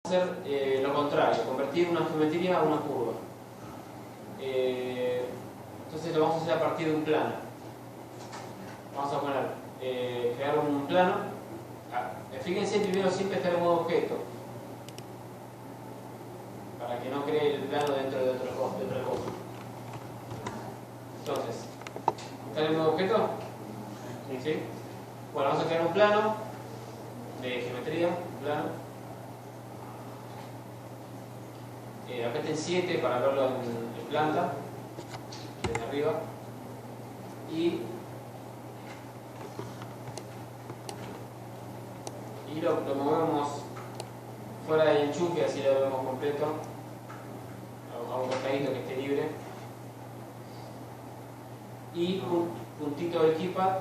hacer lo contrario, convertir una geometría a una curva. Entonces lo vamos a hacer a partir de un plano. Vamos a poner, crear un plano. Fíjense primero siempre estar en modo objeto, para que no cree el plano dentro de otra cosa. Entonces, ¿está en modo objeto? ¿Sí? Bueno, vamos a crear un plano de geometría, un plano. Acá está en 7 para verlo en planta, desde arriba. Y lo movemos fuera del enchufe, así lo vemos completo, a un costadito que esté libre. Y un puntito del keypad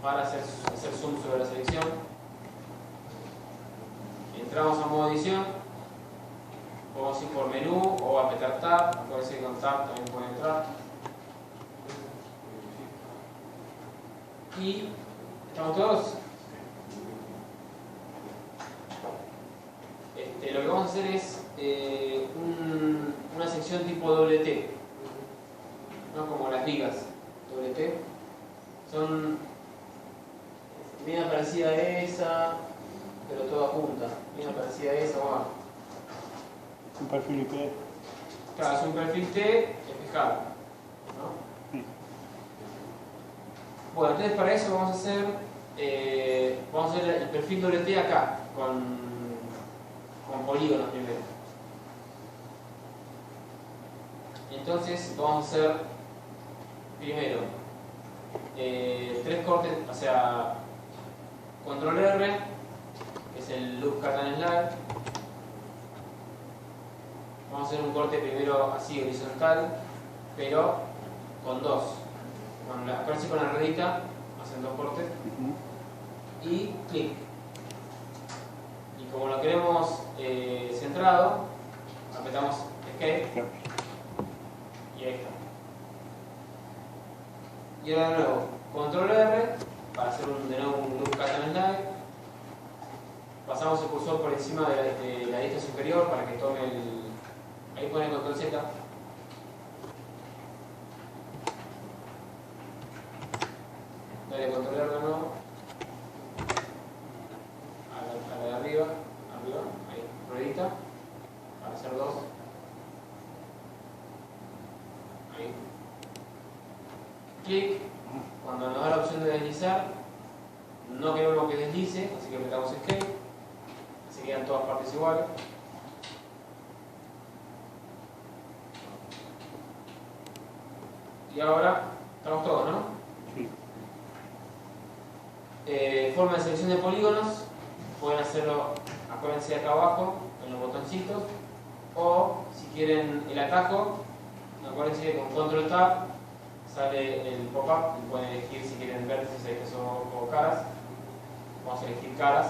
para hacer zoom sobre la selección. Entramos a modo edición, podemos ir por menú o apretar tab, acuérdense que con tab también pueden entrar. Y ¿estamos todos? Lo que vamos a hacer es una sección tipo doble T, ¿no? Como las vigas doble T. Son bien parecida a esa, pero toda junta. Bien parecida a esa, bueno. Un perfil IP. Claro, es un perfil T espejado, ¿no? Sí. Bueno, entonces para eso vamos a hacer el perfil doble T acá, con polígonos primero. Entonces vamos a hacer primero 3 cortes, o sea, control R, que es el loop cut and slide. Vamos a hacer un corte primero así horizontal, pero con dos. Acuérdense con la ruedita, hacen 2 cortes. Y clic. Y como lo queremos centrado, apretamos Escape. Y ahí está. Y ahora de nuevo, control R, para hacer de nuevo un loop cut and slide. Pasamos el cursor por encima de la lista superior para que tome el... Ahí pone control Z. Dale control R de nuevo. A la de arriba, ahí, ruedita, para hacer 2. Ahí. Clic. Cuando nos da la opción de deslizar, no queremos que deslice, así que apretamos Escape. Así quedan todas partes iguales. Y ahora estamos todos, ¿no? Sí. Forma de selección de polígonos, pueden hacerlo, acuérdense acá abajo, en los botoncitos, o si quieren el atajo, acuérdense que con control tab sale el pop-up y pueden elegir si quieren vértices, ejes o caras. Vamos a elegir caras.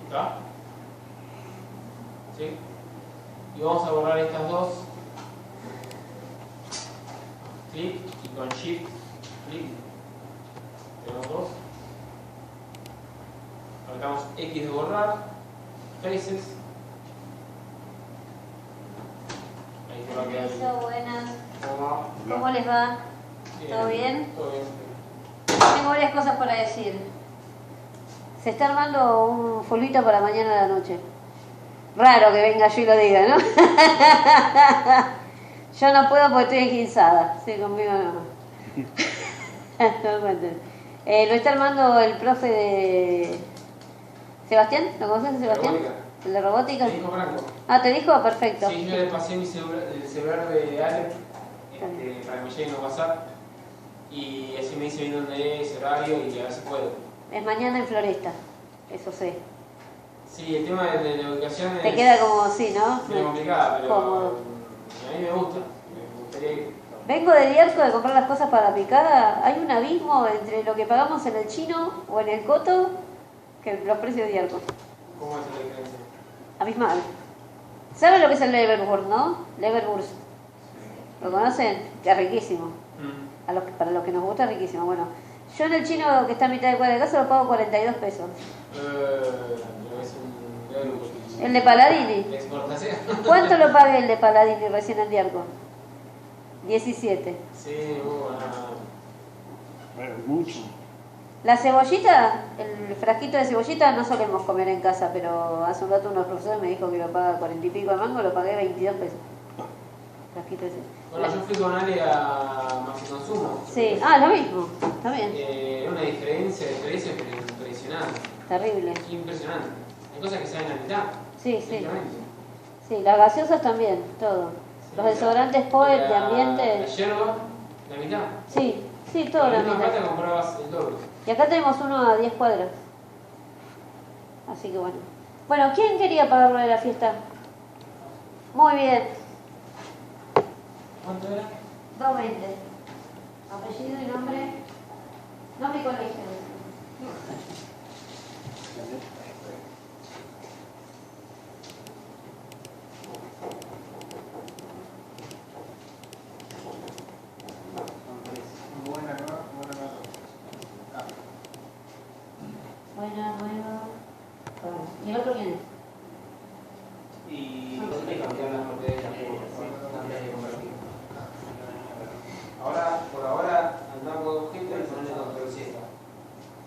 ¿Está? ¿Sí? Y vamos a borrar estas dos. Clic y con Shift, clic. Tenemos 2. Apretamos X de borrar. Faces. Ahí se va a quedar. Eso, buenas. ¿Cómo va? ¿Cómo les va? Bien. ¿Todo bien? Todo bien. Tengo varias cosas para decir. Se está armando un fulbito para mañana a la noche. Raro que venga yo y lo diga, ¿no? Yo no puedo porque estoy esguinzada. Sí, conmigo no. Lo está armando el profe de... ¿Sebastián? ¿Lo conoces, Sebastián? Robótica. ¿El de robótica? Me dijo Franco. Ah, ¿te dijo? Perfecto. Sí, yo le pasé el celular de Ale para que me llegue en WhatsApp y así me dice bien dónde es, horario y a ver si puedo. Es mañana en Floresta, eso sé. Sí, el tema de la ubicación Te queda como así, ¿no? es complicado, pero Cómodo. a mí me gusta, me gustaría ir. Vengo de Dierco de comprar las cosas para la picada. Hay un abismo entre lo que pagamos en el chino o en el coto que los precios de Dierco. ¿Cómo es la diferencia? Abismal. ¿Saben lo que es el Leverwurst, no? Leverwurst. ¿Lo conocen? Que es riquísimo. Para los que nos gusta, riquísimo. Bueno, yo en el chino que está a mitad de cuadra de casa lo pago 42 pesos. Lo que es El de Paladini. La exportación. ¿Cuánto lo pagué el de Paladini recién en Diarco? 17. Sí, bueno. Bueno, mucho. La cebollita, el frasquito de cebollita no solemos comer en casa, pero hace un rato unos profesores me dijo que lo paga 40 y pico de mango, lo pagué 22 pesos. Frasquito de cebollita. Bueno, yo fui con Ale a Maxi Consumo. Sí, lo mismo, está bien. Una diferencia de precios pero impresionante. Terrible. Impresionante. Hay cosas que salen a la mitad. Sí, sí. Simplemente. Sí, las gaseosas también, todo. Sí, Los desodorantes Poet de La ambiente. yerba, la mitad. Sí, sí, todo Por la la misma mitad. plata comprabas el doble. Y acá tenemos uno a 10 cuadras. Así que bueno. Bueno, ¿quién quería pagarlo de la fiesta? Muy bien. ¿Cuánto era? 220. Apellido y nombre. Nombre y colegio. Buena, nueva. ¿Y el otro quién es? Y hay que cambiar las propiedades de la curva, antes de convertir. Ahora, por ahora, andar con objeto y ponerle control Z.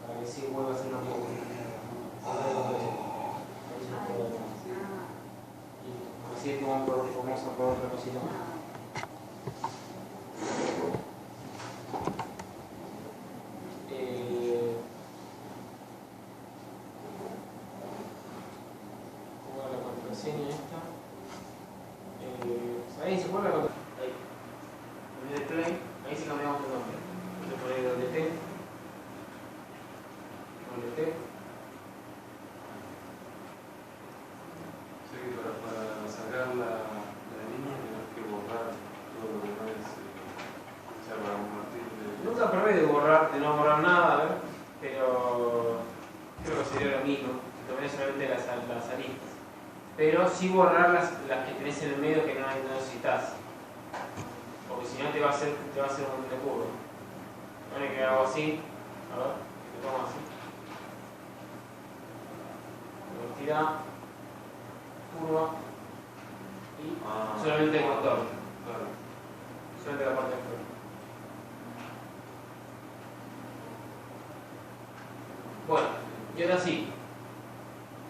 Para que sí vuelva a ser una curva. Y así es como vamos a probar otra cosita más. La contraseña esta. Ahí se pone la contraseña. Ahí. En vez de play, ahí sí cambiamos el nombre. Le ponéis WT. WT. Sé que para sacar la línea tenés que borrar todo lo que no es. O sea, para convertir Nunca probé de no borrar nada, a ver, pero creo que sería lo mismo. Te pones solamente las aristas. Pero sí borrar las que tenés en el medio que no necesitas. Porque si no te va a hacer un decurvo. Bueno, que hago así, a ver, que te pongo así. Velocidad, curva y solamente el contorno. Claro. Solamente la parte de afuera. Bueno, y ahora sí.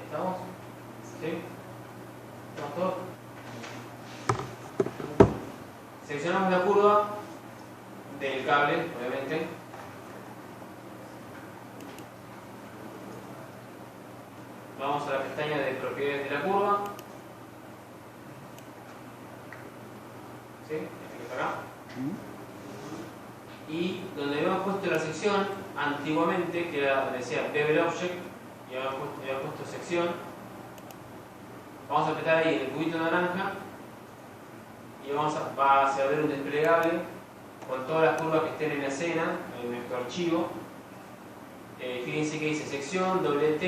¿Estamos? ¿Sí? ¿Estamos todos? Seleccionamos la curva del cable, obviamente. Vamos a la pestaña de propiedades de la curva. ¿Sí? Esta que está acá. Y donde habíamos puesto la sección antiguamente, que era donde decía Bevel Object, y habíamos puesto sección, vamos a apretar ahí el cubito naranja y va a ver un desplegable con todas las curvas que estén en la escena, en nuestro archivo. Fíjense que dice sección, WT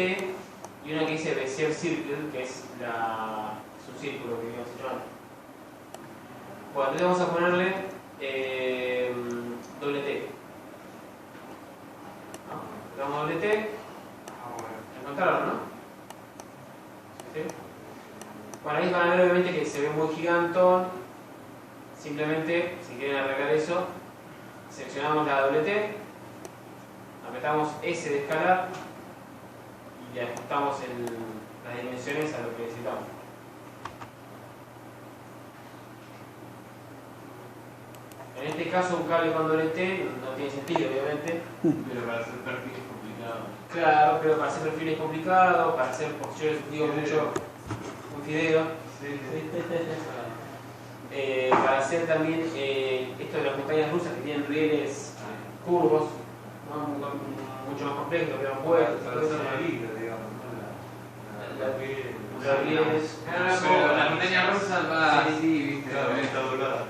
y una que dice Bezier Circle, que es su círculo que habíamos hecho antes. Bueno, entonces vamos a ponerle WT. Le damos WT. ¿Encontraron, no? ¿Sí? Bueno, ahí van a ver obviamente que se ve muy gigantón. Simplemente, si quieren arreglar eso, seleccionamos la WT, apretamos S de escalar y le ajustamos las dimensiones a lo que necesitamos. En este caso un cable con WT no tiene sentido, obviamente. Pero para hacer perfil es complicado. Claro, pero para hacer perfiles complicados, para hacer, yo digo mucho un fideo. Sí. Para hacer también esto de las montañas rusas que tienen rieles curvos, ¿no? Mucho más complejos, que dan vueltas. Para hacer una liga, digamos. Los rieles. Pero la montaña rusa va así, viste. Claro, está doblada.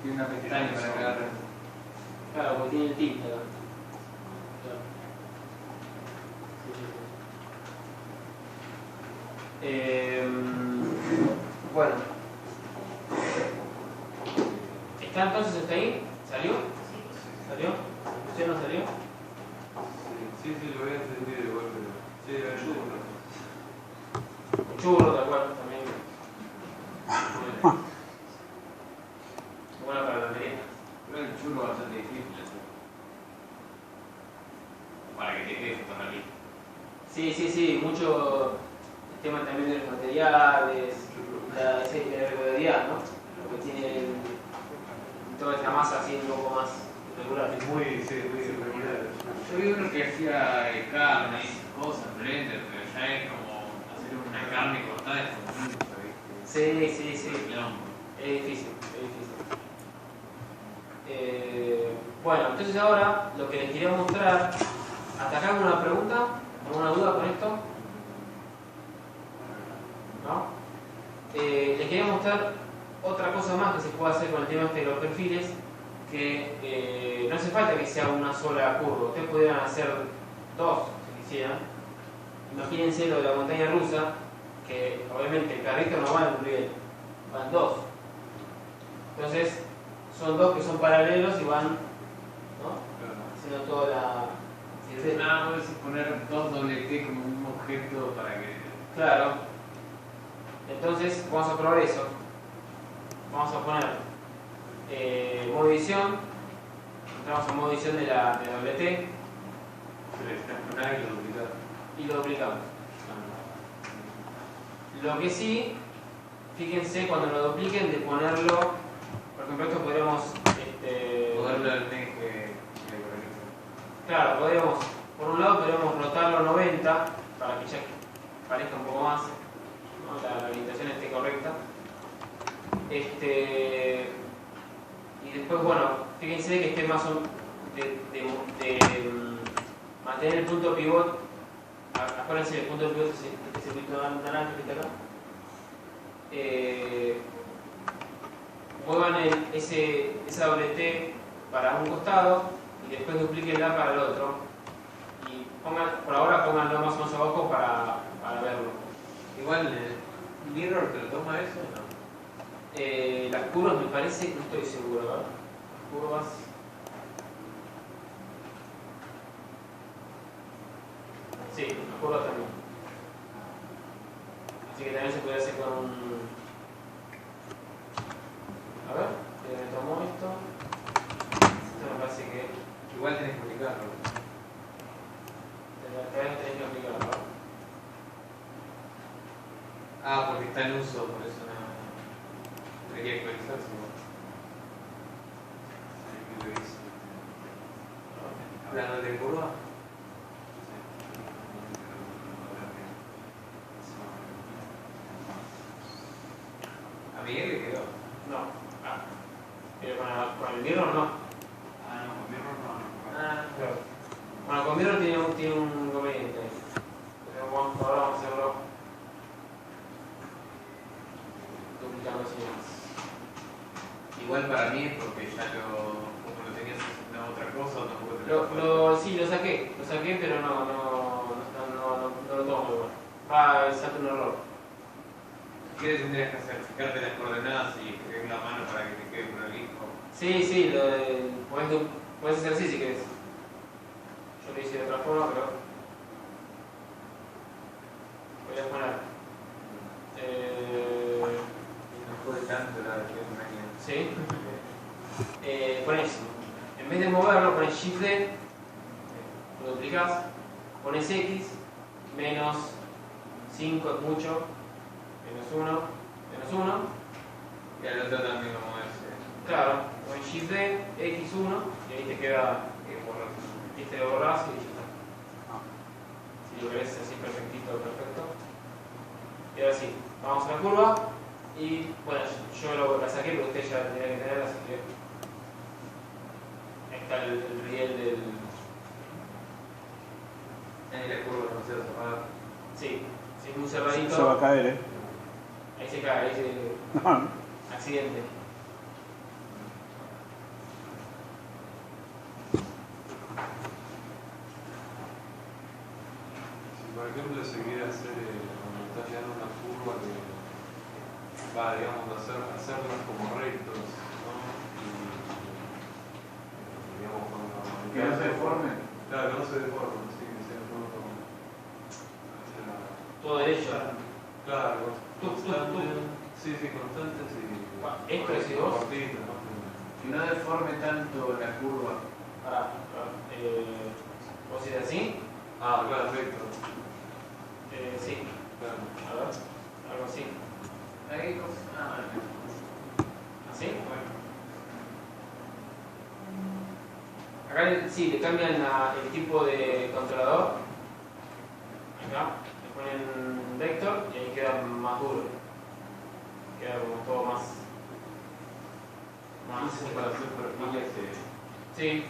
Tiene una pestaña para que agarre. Claro, porque tiene el tilt acá. Bueno. ¿Está entonces hasta ahí? ¿Salió? ¿Salió? ¿Usted no salió? Sí, lo había entendido igual, pero. Sí, el churro. Un churro, tal cual, también. Bueno para la merienda. Pero el churro es bastante difícil de hacer. Para que te quede fotorealista. Sí, mucho el tema también de los materiales, la regularidad, ¿no? Lo que tiene toda esta masa así un poco más regular. Es muy irregular. Yo vi uno que hacía carne y esas cosas, blender, pero ya es como hacer una carne cortada es como mucho, ¿viste? Sí. Quilombo. Es difícil. Bueno, entonces ahora lo que les quería mostrar, ¿hasta acá alguna pregunta? ¿Alguna duda con esto? ¿No? Les quería mostrar otra cosa más que se puede hacer con el tema este de los perfiles, que no hace falta que sea una sola curva, ustedes pudieran hacer dos si quisieran. Imagínense lo de la montaña rusa, que obviamente el carrito no va en un riel, van dos. Entonces, son dos que son paralelos y van, ¿no? Haciendo toda la... Nada más es poner dos doble T como un objeto para que... Claro. Entonces, vamos a probar eso. Vamos a poner modo edición. Entramos a modo edición de la WT Seleccionar y lo duplicar. y lo duplicamos. Lo que sí, fíjense cuando lo dupliquen de ponerlo, por ejemplo, esto podríamos... Poderlo al que Claro, podríamos, por un lado podríamos rotarlo 90 para que ya parezca un poco más, ¿no? La orientación esté correcta. Y después, bueno, fíjense que esté más o menos de mantener el punto pivot. Acuérdense, el punto pivot es ese punto naranja que está acá. Muevan esa doble T para un costado y después duplíquenla para el otro. Y por ahora pónganlo más o menos abajo para verlo. Igual el mirror te lo toma eso o no? Las curvas me parece, no estoy seguro, ¿verdad? Las curvas. Sí, las curvas también. Así que también se puede hacer con un... A ver, me tomó esto. Esto me parece que... Igual tenés que aplicarlo. Todavía tenés que aplicarlo, ¿no? Ah, porque está en uso, por eso no. Debería actualizarse. Hablando de curva. ¿A Miguel le quedó? No. Pero con el mirror no. Ah, no, con mirror no. Ah, claro. Bueno, con mirror tiene un inconveniente ahí. Pero bueno, ahora vamos a hacerlo duplicando así más. Igual para mí es porque ya como lo tenías haciendo otra cosa, tampoco te Sí, lo saqué, pero no lo tomo igual. Salta un error. ¿Qué tendrías que hacer? Fijarte las coordenadas y escribir la mano para que te quede prolijo. Sí, puedes hacer así si querés. Yo lo hice de otra forma, pero voy a poner. No jode tanto la versión máquina. Sí. Pones, en vez de moverlo, pones Shift D, lo duplicás, pones X, menos 5 es mucho, menos 1, Y al otro también lo mueves. claro, pones Shift D, X1, y ahí te queda borrar. Y te lo borrás y ya está. Si lo querés así perfectito, perfecto. Y ahora sí, vamos a la curva, y bueno, yo la saqué, pero usted ya tenía que tenerla, así que ahí está el riel del... Ahí la curva no se va a cerrar. Sí, muy cerradito. Se va a caer, Ahí se cae, ahí se... No, accidente. Si por ejemplo se quiere hacer, cuando está llegando una curva que va, digamos, hacerlas como rectos, ¿no? Y digamos, cuando... Que no se deforme. Claro, que no se deformen, sí, que sean todos como... todo derecho. Claro, Tú. Sí, constantes y. Esto decís vos. Cortitas, ¿no? Que no deforme tanto la curva. Pará, ¿vos decís así? Ah, claro, recto. Sí. Claro. A ver, algo así. Hay cosas. Ah, ¿Así? Bueno. Acá sí, le cambian el tipo de controlador. Acá le ponen vector y ahí queda más duro. Queda como todo más. Dice para hacer perfiles de. Sí.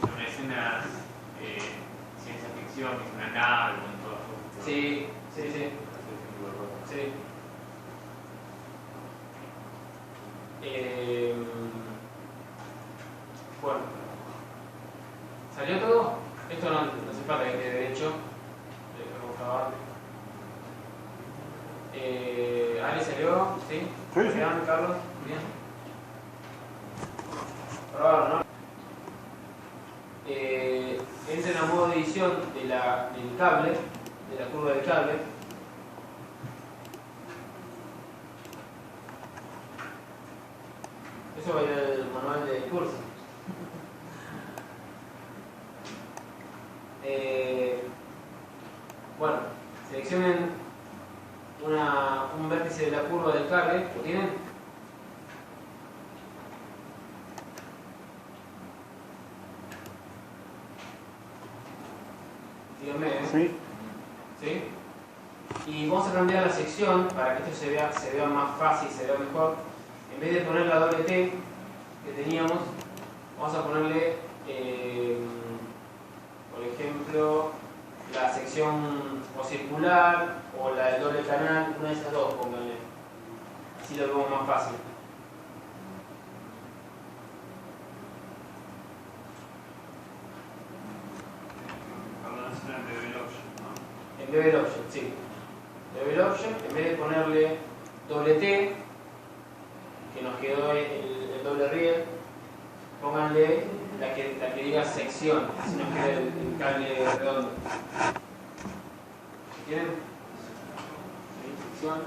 son escenas ciencia ficción, es una nave con todas las cosas. Sí. Bueno. ¿Salió todo? Esto no hace falta que quede derecho. Dejamos grabar. ¿Ale salió? ¿Sí? Sí. Bien, Carlos. Bien. Probaron, ¿no? Entren a modo de edición del cable, de la curva del cable. Eso va a ir al manual del curso. Bueno, seleccionen un vértice de la curva del cable. ¿Lo tienen? Díganme, ¿eh? Sí. ¿Sí? Y vamos a cambiar la sección para que esto se vea más fácil, se vea mejor. En vez de poner la doble T que teníamos, vamos a ponerle, por ejemplo, la sección o circular o la del doble canal, una de esas dos, pónganle. Así lo vemos más fácil. En Level Option, sí. Level Option, en vez de ponerle doble T, que nos quedó el doble riel, pónganle la que diga sección, si nos queda el cable redondo. ¿Tienen? ¿Sí? Sección.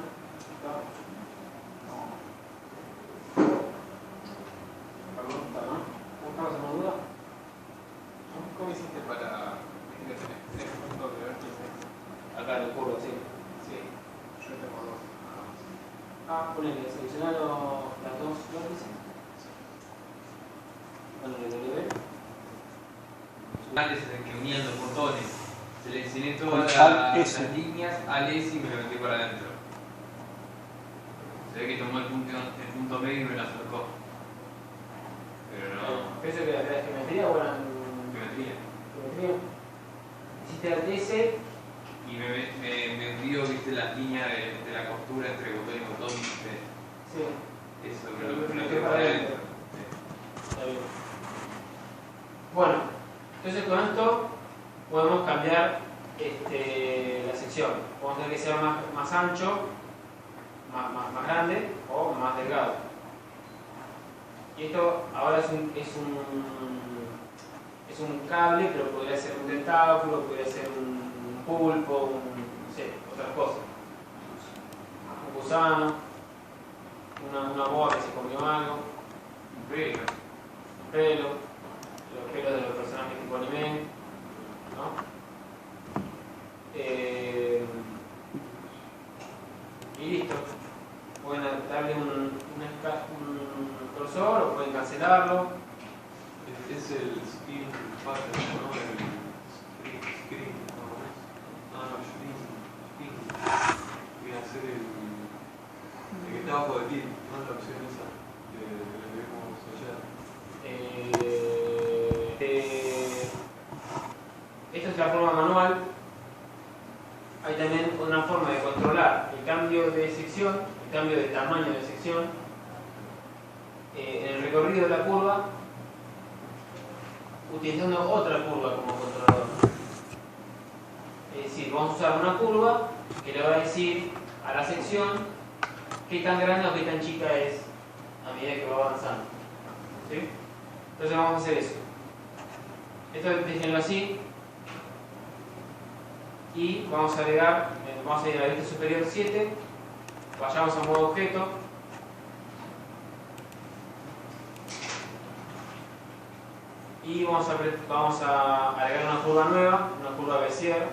Pregunta, ¿no? ¿Buscamos alguna duda? ¿Cómo hiciste para tener punto de vértice? Acá en el curvo, sí. Yo tengo dos. Ponele, seleccionaron las dos vértices. Ponele W. Análisis en que unían los botones. Seleccioné todas Alt las S. líneas, al S y me lo metí para adentro. Se ve que tomó el punto medio y me lo acercó. Pero no. ¿Eso que era geometría o era Geometría. geometría? Hiciste Alt S. Y me hundió, viste, las líneas de la costura entre botón y botón, viste. Sí. Eso Lo me lo metí metí para para adentro. adentro. Está bien. Bueno, entonces con esto podemos cambiar la sección. Podemos hacer que sea más ancho, más grande o más delgado. Y esto ahora es un cable, pero podría ser un tentáculo, podría ser un pulpo, no sé, otras cosas. Un gusano, una boa que se comió algo, Un pelo. un pelo, los pelos de los personajes tipo anime, ¿no? Y listo. Pueden darle un cursor o pueden cancelarlo. Es el screen pattern, ¿no? El screen, ¿no? Ah, no, screen. Voy a hacer el que está abajo de ti, ¿no? La opción esa de la que vimos ayer. Esta es la forma manual. Hay también una forma de controlar el cambio de sección, el cambio de tamaño de sección en el recorrido de la curva, utilizando otra curva como controlador. Es decir, vamos a usar una curva que le va a decir a la sección qué tan grande o qué tan chica es a medida que va avanzando. ¿Sí? Entonces vamos a hacer eso. Esto déjenlo así. Y vamos a agregar, vamos a ir a la vista superior 7. Vayamos a modo objeto. Y vamos a agregar una curva nueva, una curva Bézier.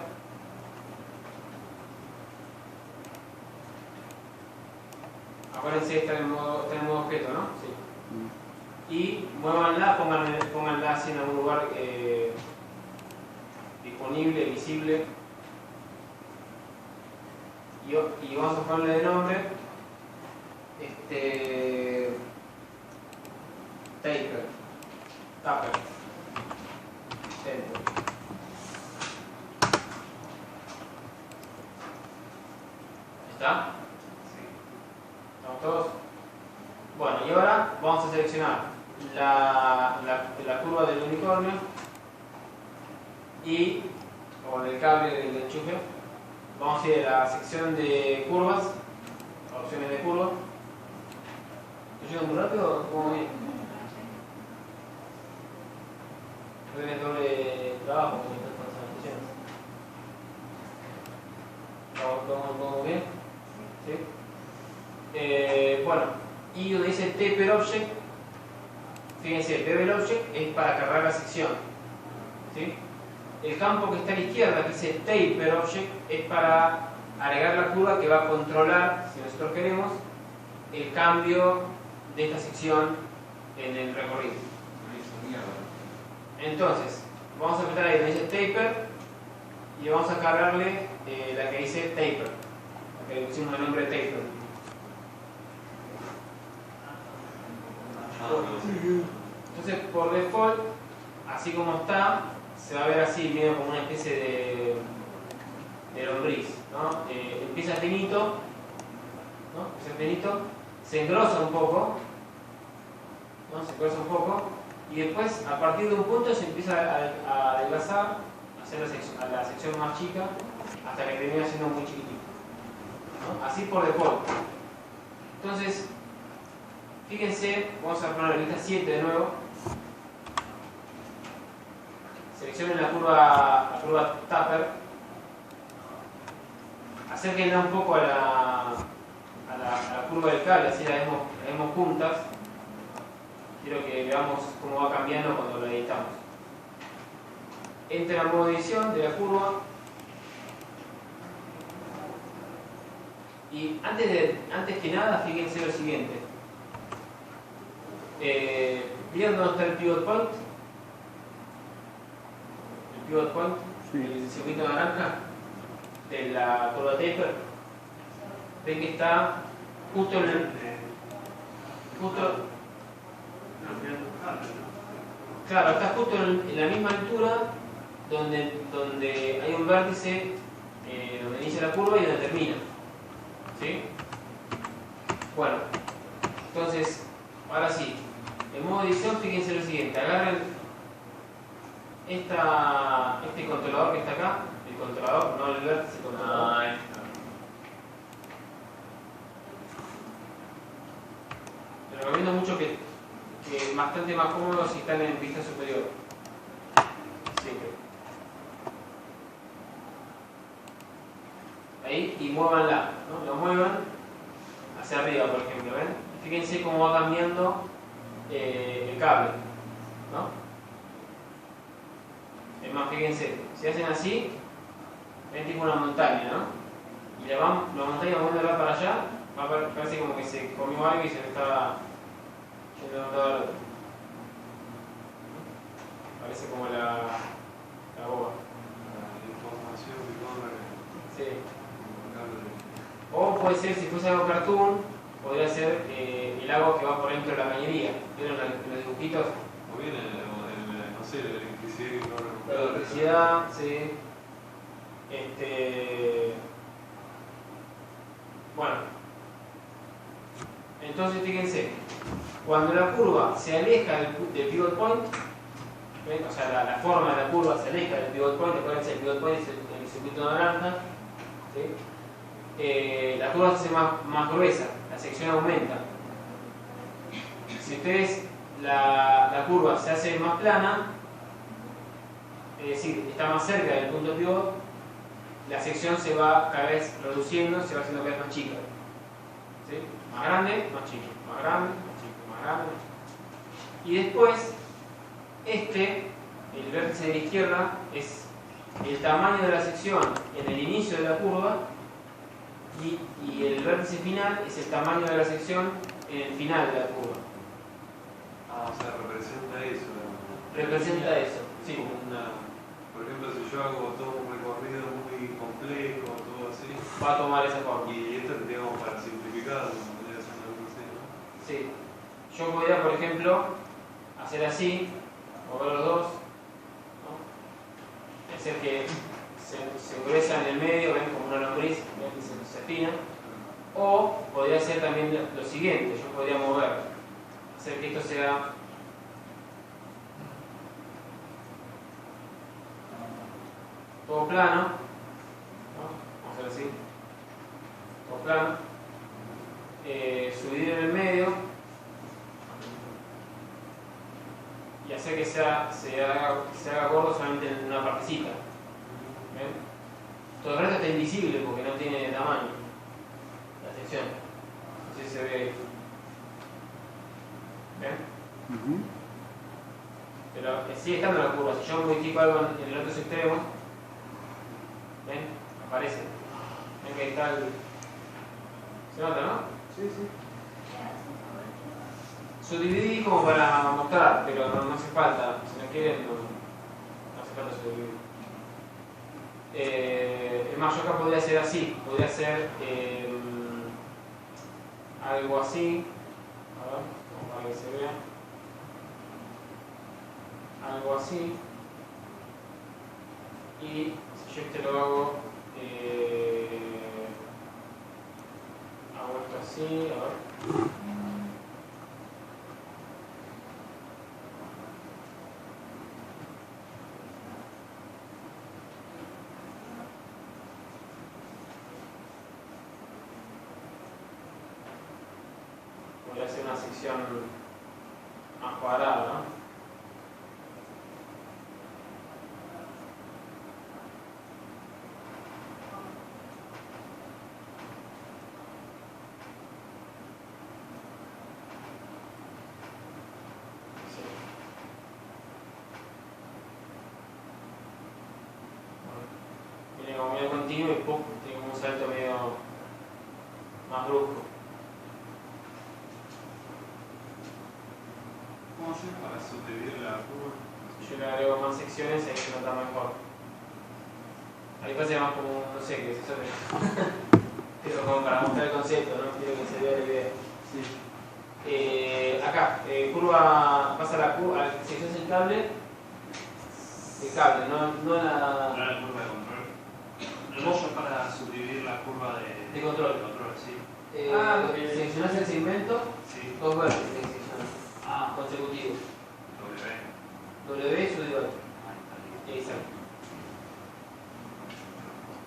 Acuérdense, está en el modo objeto, ¿no? Sí. Y muévanla, pónganla así en algún lugar disponible, visible. Y vamos a ponerle de nombre Taper. ¿Está? ¿Estamos todos? Bueno, y ahora vamos a seleccionar la curva del unicornio o del cable del enchufe. Vamos a ir a la sección de curvas, opciones de curva. ¿Estoy yendo muy rápido o cómo bien? ¿Tienes doble trabajo con estas presentaciones? ¿Vamos bien? ¿Sí? Bueno, y donde dice Taper Object, fíjense, Bevel Object es para cargar la sección. ¿Sí? El campo que está a la izquierda, que dice Taper Object, es para agregar la curva que va a controlar, si nosotros queremos, el cambio de esta sección en el recorrido. Entonces, vamos a apretar ahí donde dice Taper y vamos a cargarle la que dice Taper, la que le pusimos el nombre de Taper. Entonces, por default, así como está, se va a ver así, medio como una especie de lombriz, ¿no? Empieza finito, ¿no? Empieza finito, se engrosa un poco, ¿no? Se engrosa un poco, y después, a partir de un punto, se empieza a adelgazar, a hacer la sección más chica, hasta que termina siendo muy chiquitito, ¿no? Así por default. Entonces, fíjense, vamos a poner la lista 7 de nuevo. Seleccionen la curva Taper. Acérquenla un poco a la curva del cable, así la vemos juntas. Quiero que veamos cómo va cambiando cuando la editamos. Entren al modo edición de la curva. Y antes que nada, fíjense lo siguiente. ¿Vieron dónde está el pivot point? El pivot point, sí. El circuito naranja de la curva Taper. Ven que está justo en el. Claro, está justo en la misma altura donde hay un vértice donde inicia la curva y donde termina. ¿Sí? Bueno, entonces, ahora sí. En modo edición, fíjense lo siguiente, agarren este controlador que está acá, el controlador, no el vértice, el controlador. Les recomiendo mucho que es bastante más cómodo si están en vista superior. Siempre. Ahí, y muévanla, ¿no? Lo muevan hacia arriba, por ejemplo, ¿ven? Fíjense cómo va cambiando el cable, ¿no? Es más, fíjense, si hacen así, ven tipo una montaña, ¿no? Y la montaña moviéndola para allá, parece como que se comió algo y se le estaba yendo de un lado al otro. Parece como la boba. La información que corre. Sí. O puede ser, si fuese algo cartoon, podría ser el agua que va por dentro de la cañería. ¿Vieron los dibujitos? O bien no sé, la electricidad que corre. La electricidad, sí. Bueno. Entonces fíjense, cuando la curva se aleja del pivot point, ¿ven? O sea, la forma de la curva se aleja del pivot point, acuérdense, el pivot point es el circuito naranja, ¿sí? La curva se hace más gruesa, la sección aumenta. Si ustedes la curva se hace más plana, es decir, está más cerca del punto pivot, la sección se va cada vez reduciendo, se va haciendo cada vez más chica. ¿Sí? Más grande, más chico, más grande, más chico, más grande, más chico. Y después, el vértice de la izquierda, es el tamaño de la sección en el inicio de la curva y el vértice final es el tamaño de la sección en el final de la curva. Ah, o sea, representa eso. Representa eso, sí. Como por ejemplo, si yo hago todo un recorrido muy complejo, todo así. Va a tomar esa forma. Y esto, digamos, para simplificar, podría ser algo así, ¿no? Sí. Yo podría, por ejemplo, hacer así, mover los dos, ¿no? Hacer que se engresa en el medio, ven como una lombriz, ven que se afina. O podría hacer también lo siguiente, yo podría mover, hacer que esto sea todo plano, ¿no? Vamos a hacer así, todo plano, subir en el medio y hacer que se haga gordo solamente en una partecita. ¿Ven? Todo el resto está invisible porque no tiene tamaño la sección. No sé si se ve ahí. ¿Ven? Pero sigue estando la curva. Si yo modifico algo en el otro extremo, ¿ven? Aparece. ¿Ven que ahí está el... ¿Se nota, no? Sí, sí. Subdividí como para mostrar, pero no hace falta. Si no quieren, no hace falta subdividir. Es más, yo acá podría hacer así. Podría hacer algo así. A ver, como para que se vea. Algo así. Y si yo lo hago esto así, a ver. Voy a hacer una sección más cuadrada, ¿no? Viene como medio continuo y pum, tiene como un salto medio más brusco. ¿Cómo haces para subdividir la curva? Yo le agrego más secciones y ahí se nota mejor. Ahí parece más como, no sé qué es eso, pero como para mostrar el concepto, ¿no? Quiero que se vea la idea. Sí. Acá, curva, pasa la curva, si eso es el cable, no la... Ahora la curva de control. No, yo para subdividir la curva De control. sí. Seleccionás el segmento, Sí. dos vértices seleccionás, consecutivos. W sub igual. Y ahí sale.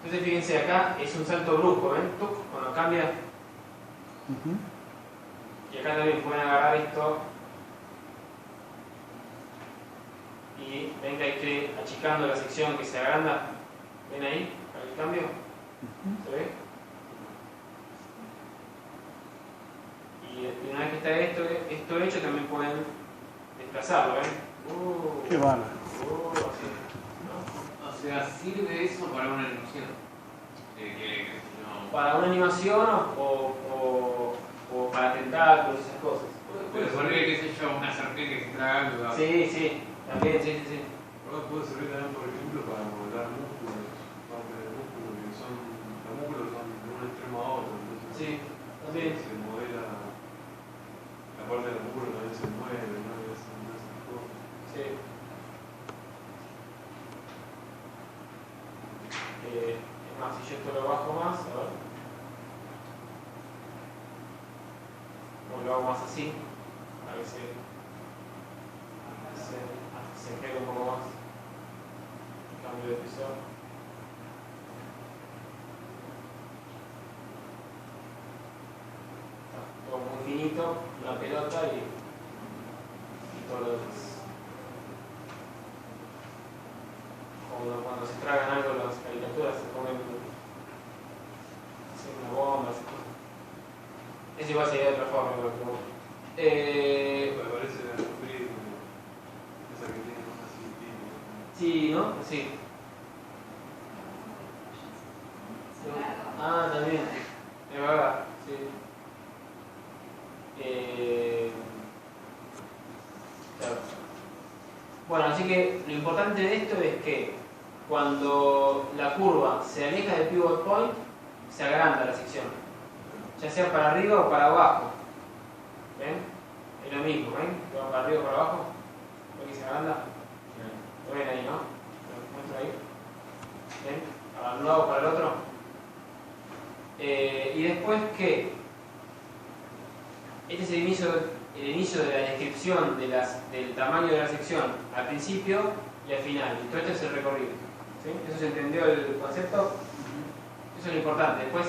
Entonces fíjense acá, es un salto brusco, ¿ven? Tuc, cuando cambia. Y acá también pueden agarrar esto. Y ven que estoy achicando la sección que se agranda. ¿Ven ahí? ¿El cambio? ¿Se ve? Y una vez que está esto hecho, también pueden desplazarlo, ¿ven? Qué bala. Así. ¿No? O sea, ¿sirve eso para una animación? No. Para una animación o para tentáculos, esas cosas. Puede servir, qué sé yo, una serpiente que se traga algo. Sí, también, sí. Puede servir también, por ejemplo, para modelar músculos, parte del músculo, que son, los músculos son de un extremo a otro. Entonces, Sí, también. se modela, la parte del músculo también se mueve, ¿no? Y esas cosas. Sí. Es más, si yo esto lo bajo más, a ver. O lo hago más así, a ver si se queda un poco más. Cambio de piso. Está todo muy finito, una pelota y todo lo demás. cuando se tragan algo las caricaturas se comen una bomba, esas cosas. Eso igual sería de otra forma, igual, pero bueno. Me parece la sufrir esa que tiene más así. Sí, ¿no? Sí. Ah, también. Es verdad, sí. Claro. Bueno, así que lo importante de esto es que cuando la curva se aleja del pivot point, se agranda la sección, ya sea para arriba o para abajo. ¿Ven? Es lo mismo, ¿ven? Que va para arriba o para abajo. ¿Ven que se agranda? ¿Lo ven ahí, no? ¿Lo muestro ahí? ¿Ven? Para un lado o para el otro. Y después que este es el inicio de la descripción del tamaño de la sección al principio y al final. Y todo esto es el recorrido. ¿Sí? ¿Eso se entendió el concepto? Eso es lo importante. Después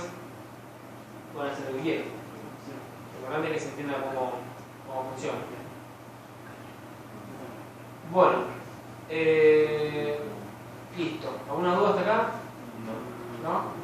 van a hacer lo que quieran. Lo importante es que se entienda cómo funciona. Bueno, listo. ¿Alguna duda hasta acá? ¿No?